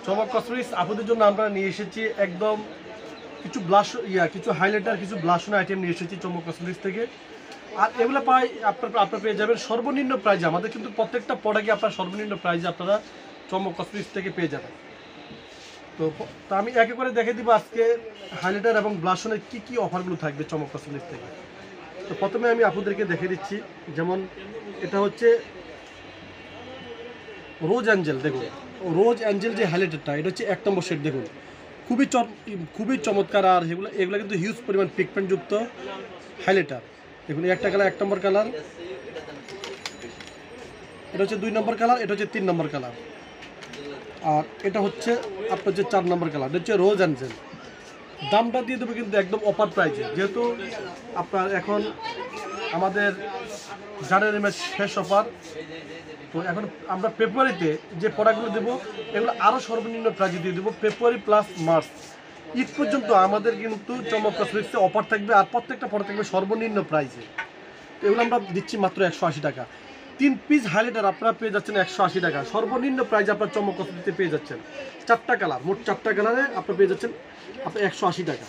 চমক কসমেটিক্স আপনাদের জন্য আমরা নিয়ে এসেছি একদম কিছু কিছু হাইলাইটার, কিছু ব্লাশন আইটেম নিয়ে এসেছি চমক কসমেটিক্স থেকে। আর এগুলো আপনারা পেয়ে যাবেন সর্বনিম্ন প্রাইজে। আমাদের কিন্তু প্রত্যেকটা প্রোডাক্টে আপনার সর্বনিম্ন প্রাইজে আপনারা চমক কসমেটিক্স থেকে পেয়ে যাবেন। তো আমি একে করে দেখে দিব আজকে হাইলাইটার এবং ব্লাশনের কি অফারগুলো থাকবে চমক কসমেটিক্স থেকে। তো প্রথমে আমি আপনাদেরকে দেখে দিচ্ছি, যেমন এটা হচ্ছে রোজ অ্যাঞ্জেল। দেখুন রোজ অ্যাঞ্জেল যে হাইলাইটারটা, এটা হচ্ছে 1 নম্বর শেড। দেখুন খুবই চমৎকার। আর এগুলো কিন্তু হিউজ পরিমাণ পিগমেন্টযুক্ত হাইলাইটার। দেখুন একটা কালার 1 নম্বর কালার, এটা হচ্ছে 2 নম্বর কালার, এটা হচ্ছে 3 নম্বর কালার, আর এটা হচ্ছে আপনার হচ্ছে 4 নম্বর কালার। এটা হচ্ছে রোজ অ্যাঞ্জেল। দামটা দিয়ে দেবো কিন্তু একদম অফার প্রাইজে, যেহেতু আপনার এখন আমাদের জানুয়ারি মাস শেষ অফার। তো এখন আমরা ফেব্রুয়ারিতে যে প্রোডাক্টগুলো দেবো এগুলো আরও সর্বনিম্ন প্রাইজে দিয়ে দেবো। ফেব্রুয়ারি প্লাস মার্চ ঈদ পর্যন্ত আমাদের কিন্তু চমক কসমেটিক্সে অফার থাকবে, আর প্রত্যেকটা প্রোডাক্ট থাকবে সর্বনিম্ন প্রাইজে। তো এগুলো আমরা দিচ্ছি মাত্র 180 টাকা। 3 পিস হাইলাইটার আপনারা পেয়ে যাচ্ছেন 180 টাকা। সর্বনিম্ন প্রাইজে আপনার চমক কসমেটিক্সে পেয়ে যাচ্ছেন 4টা কালার, মোট 4টা কালারে আপনারা পেয়ে যাচ্ছেন আপনার 180 টাকা।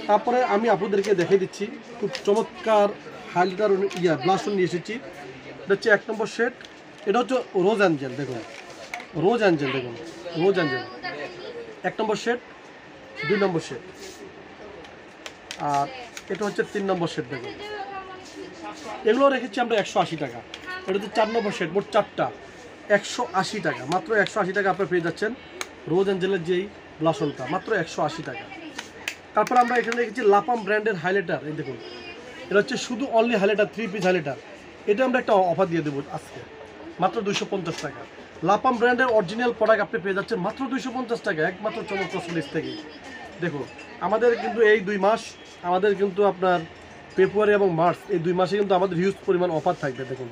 তারপরে আমি আপনাদেরকে দেখে দিচ্ছি খুব চমৎকার হাইলাইটার ব্লাশন নিয়ে এসেছি। এটা হচ্ছে 1 নম্বর শেড, এটা হচ্ছে রোজ অ্যাঞ্জেল। দেখুন রোজ অ্যাঞ্জেল, দেখুন রোজ অ্যাঞ্জেল 1 নম্বর শেড, 2 নম্বর শেড, আর এটা হচ্ছে 3 নম্বর শেড। দেখুন এগুলো রেখেছি আমরা 180 টাকা। এটা হচ্ছে 4 নম্বর শেড, মোট 4টা 180 টাকা। মাত্র 180 টাকা আপনারা পেয়ে যাচ্ছেন রোজ অ্যাঞ্জেলের যেই ব্লাশনটা, মাত্র 180 টাকা। তারপর আমরা এখানে রেখেছি লাপাম ব্র্যান্ডের হাইলাইটার। এই দেখুন এটা হচ্ছে শুধু অনলি হাইলাইটার, 3 পিস হাইলাইটার। এটা আমরা একটা অফার দিয়ে দেবো আজকে মাত্র 250 টাকা। লাপাম ব্র্যান্ডের অরিজিনাল প্রোডাক্ট আপনি পেয়ে যাচ্ছেন মাত্র 250 টাকা, একমাত্র চমক কসমেটিক্স থেকে। দেখুন আমাদের কিন্তু এই 2 মাস, আমাদের কিন্তু আপনার ফেব্রুয়ারি এবং মার্চ, এই 2 মাসে কিন্তু আমাদের হিউজ পরিমাণ অফার থাকবে। দেখুন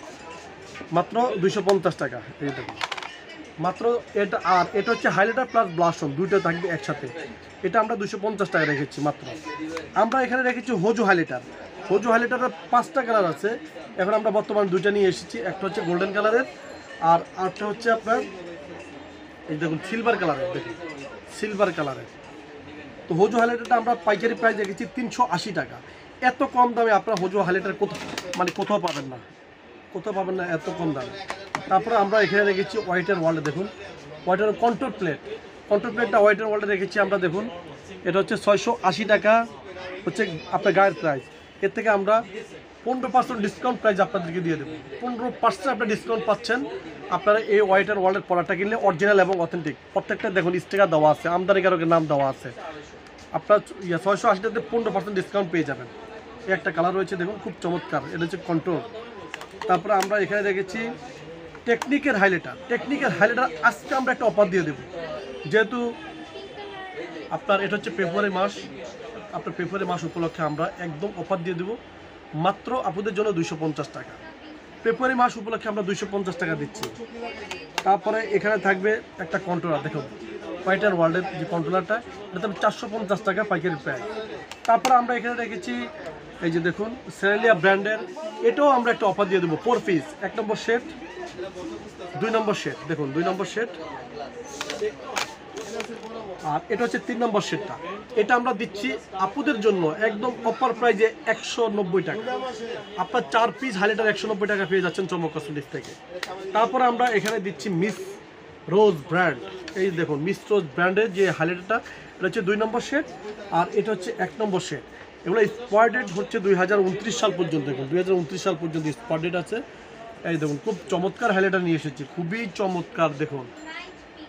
মাত্র 250 টাকা। এই দেখুন মাত্র এটা। আর এটা হচ্ছে হাইলাইটার প্লাস ব্লাশন, দুইটা থাকবে একসাথে। এটা আমরা 250 টাকা রেখেছি মাত্র। আমরা এখানে রেখেছি হোজো হাইলাইটার। হোজো হাইলাইটারের 5টা কালার আছে। এখন আমরা বর্তমান 2টা নিয়ে এসেছি, একটা হচ্ছে গোল্ডেন কালারের, আর আরেকটা হচ্ছে আপনার এই দেখুন সিলভার কালারের। দেখুন সিলভার কালারের। তো হোজো হাইলাইটারটা আমরা পাইকারি প্রাইস রেখেছি 380 টাকা। এত কম দামে আপনারা হোজো হাইলাইটার কোথাও পাবেন না, এত কম দামে। তারপরে আমরা এখানে রেখেছি হোয়াইটের ওয়ার্ল্ডে। দেখুন হোয়াইটের কন্ট্রোল প্লেটটা হোয়াইটের ওয়ার্ল্ডে রেখেছি আমরা। দেখুন এটা হচ্ছে 680 টাকা হচ্ছে আপনার গায়ের প্রাইস। এর থেকে আমরা 15% ডিসকাউন্ট প্রাইস আপনাদেরকে দিয়ে দেবো। 15% আপনার ডিসকাউন্ট পাচ্ছেন আপনারা এই হোয়াইটের ওয়ার্ল্ডের প্রোডাক্টটা কিনলে। অরিজিনাল এবং অথেন্টিক প্রত্যেকটা দেখুন স্টিকার দেওয়া আছে, আমদানিকারকের নাম দেওয়া আছে। আপনার 680 টাকাতে 15% ডিসকাউন্ট পেয়ে যাবেন। এই একটা কালার রয়েছে দেখুন খুব চমৎকার, এটা হচ্ছে কন্ট্রোল। তারপরে আমরা এখানে রেখেছি টেকনিকের হাইলাইটার। আজকে আমরা একটা অফার দিয়ে দেবো, যেহেতু আপনার এটা হচ্ছে ফেব্রুয়ারি মাস। আপনার ফেব্রুয়ারি মাস উপলক্ষে আমরা একদম অফার দিয়ে দেবো মাত্র আপনাদের জন্য 250 টাকা। ফেব্রুয়ারি মাস উপলক্ষে আমরা 250 টাকা দিচ্ছি। তারপরে এখানে থাকবে একটা কন্ট্রোলার। দেখুন হোয়াইটার ওয়ার্ল্ডের যে কন্ট্রোলারটা, এটা 450 টাকা পাইকারি প্রাইস। তারপরে আমরা এখানে রেখেছি এই যে দেখুন সেরেলিয়া ব্র্যান্ডের, এটাও আমরা একটা অফার দিয়ে দেবো 4 পিস, 1 নম্বর শেড, 2 নম্বর শেড। দেখুন 2 নম্বর শেড, আর এটা হচ্ছে 3 নম্বর শেডটা। এটা আমরা দিচ্ছি আপুদের জন্য একদম অফার প্রাইজে 190 টাকা। আপনার 4 পিস হাইলাইটার 190 টাকা পেয়ে যাচ্ছেন চমক কসমেটিক্স থেকে। তারপরে আমরা এখানে দিচ্ছি মিস রোজ ব্র্যান্ড। এই দেখুন মিস রোজ ব্র্যান্ডের যে হাইলাইটারটা, এটা হচ্ছে 2 নম্বর শেড, আর এটা হচ্ছে 1 নম্বর শেড। এগুলো এক্সপায়ার ডেট হচ্ছে 2029 সাল পর্যন্ত। দেখুন 2029 সাল পর্যন্ত এক্সপায়ার ডেট আছে। এই দেখুন খুব চমৎকার হাইলাইটার নিয়ে এসেছি, খুবই চমৎকার। দেখুন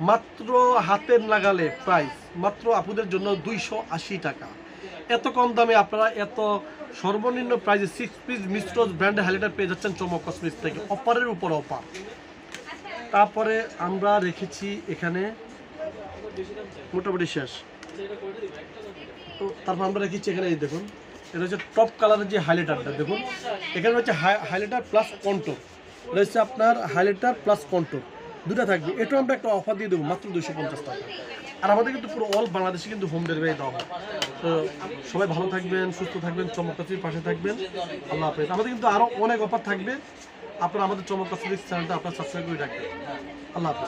মাত্র হাতের নাগালে প্রাইস, মাত্র আপনাদের জন্য 280 টাকা। এত কম দামে আপনারা এত সর্বনিম্ন প্রাইসে 6 পিস মিস রোজ ব্র্যান্ডের হাইলাইটার পেয়ে যাচ্ছেন চমক কসমেটিক্স থেকে, অফারের উপর অফার। তারপরে আমরা রেখেছি এখানে মোটামুটি শেষ। তো তারপর আমরা রেখেছি এখানে এই দেখুন এটা হচ্ছে টপ কালারের যে হাইলাইটারটা। দেখুন এখানে হচ্ছে হাইলাইটার প্লাস কন্ট্রোল, এটা হচ্ছে আপনার হাইলাইটার প্লাস কন্ট্রোল, দুটো থাকবে। এটাও আমরা একটা অফার দিয়ে দেবো মাত্র 250 টাকা। আর আমাদের কিন্তু পুরো অল বাংলাদেশে কিন্তু হোম ডেলিভারি দেওয়া হয়। তো সবাই ভালো থাকবেন, সুস্থ থাকবেন, চমক কসমেটিক্সের পাশে থাকবেন। আল্লাহ হাফেজ। আমাদের কিন্তু আরও অনেক অফার থাকবে। আপনারা আমাদের চমক কসমেটিক্স চ্যানেলটা আপনারা সাবস্ক্রাইব করে রাখবেন। আল্লাহ হাফেজ।